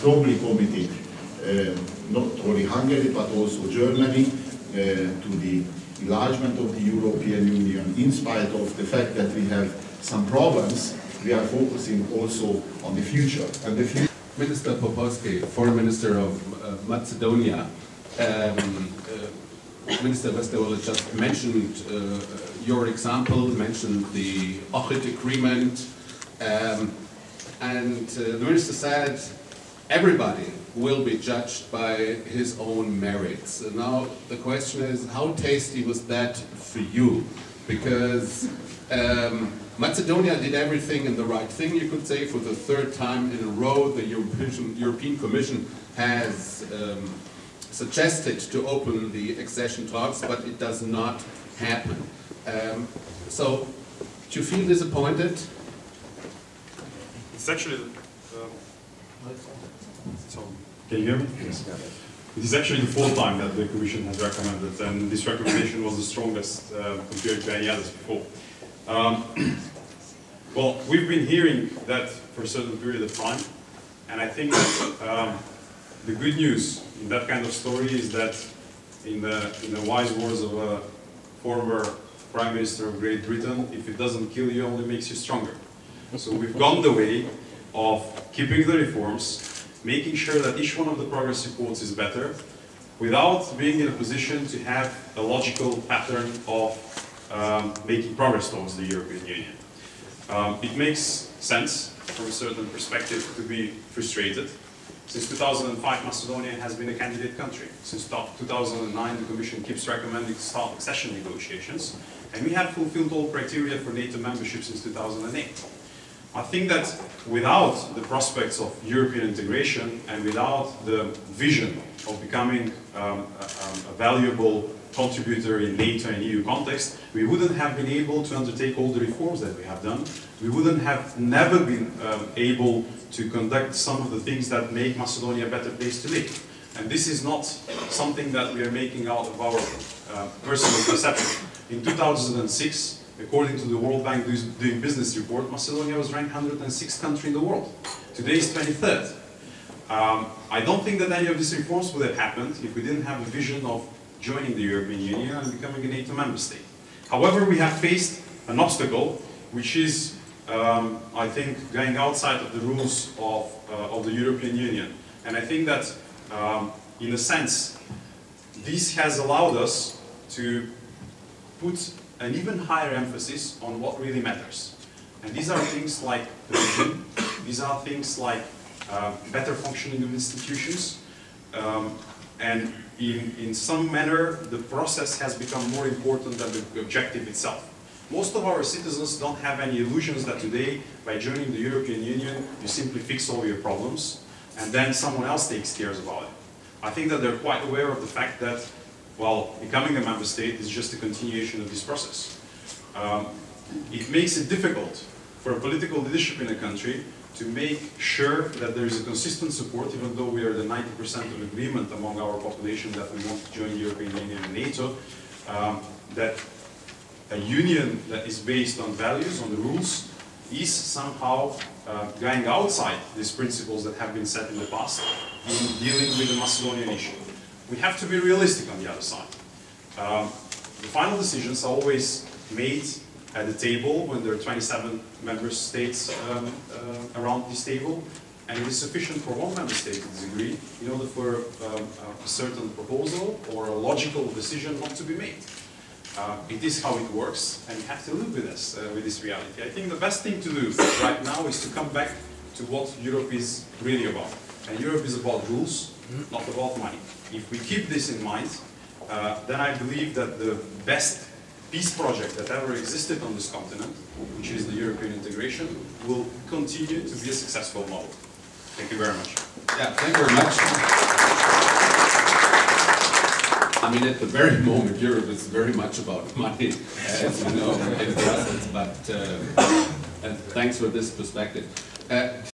strongly committed, not only Hungary but also Germany, to the enlargement of the European Union. In spite of the fact that we have some problems, we are focusing also on the future. And the future. Minister Popоски, Foreign Minister of Macedonia, Minister Westerwelle just mentioned your example, mentioned the Ohrid Agreement, and the Minister said everybody will be judged by his own merits. And now the question is, how tasty was that for you? Because Macedonia did everything in the right thing, you could say. For the third time in a row, the European Commission has suggested to open the accession talks, but it does not happen. So, do you feel disappointed? It's actually... can you hear me? Yes. It is actually the fourth time that the Commission has recommended, and this recommendation was the strongest compared to any others before. Well, we've been hearing that for a certain period of time, and I think that the good news in that kind of story is that, in the wise words of a former Prime Minister of Great Britain, if it doesn't kill you, it only makes you stronger. So we've gone the way of keeping the reforms, making sure that each one of the progress reports is better, without being in a position to have a logical pattern of making progress towards the European Union. It makes sense from a certain perspective to be frustrated. Since 2005, Macedonia has been a candidate country. Since 2009, the Commission keeps recommending to start accession negotiations, and we have fulfilled all criteria for NATO membership since 2008. I think that without the prospects of European integration and without the vision of becoming a valuable contributor in NATO and EU context, we wouldn't have been able to undertake all the reforms that we have done. We wouldn't have never been able to conduct some of the things that make Macedonia a better place to live. And this is not something that we are making out of our personal perception. In 2006, according to the World Bank Doing Business report, Macedonia was ranked 106th country in the world. Today is 23rd. I don't think that any of these reforms would have happened if we didn't have a vision of joining the European Union and becoming a NATO member state. However, we have faced an obstacle, which is, I think, going outside of the rules of the European Union. And I think that, in a sense, this has allowed us to put an even higher emphasis on what really matters. And these are things like the vision, these are things like better functioning of institutions, and in some manner the process has become more important than the objective itself. Most of our citizens don't have any illusions that today, by joining the European Union, you simply fix all your problems and then someone else takes care about it. I think that they're quite aware of the fact that, well, becoming a member state is just a continuation of this process. It makes it difficult for a political leadership in a country to make sure that there is a consistent support, even though we are the 90% of agreement among our population that we want to join the European Union and NATO, that a union that is based on values, on the rules, is somehow going outside these principles that have been set in the past in dealing with the Macedonian issue. We have to be realistic on the other side. The final decisions are always made at the table when there are 27 member states around this table, and it is sufficient for one member state to disagree in order for a certain proposal or a logical decision not to be made. It is how it works, and you have to live with this reality. I think the best thing to do right now is to come back to what Europe is really about. And Europe is about rules, not about money. If we keep this in mind, then I believe that the best peace project that ever existed on this continent, which is the European integration, will continue to be a successful model. Thank you very much. Yeah, thank you very much. I mean, at the very moment, Europe is very much about money, as you know, in Brussels, but and thanks for this perspective.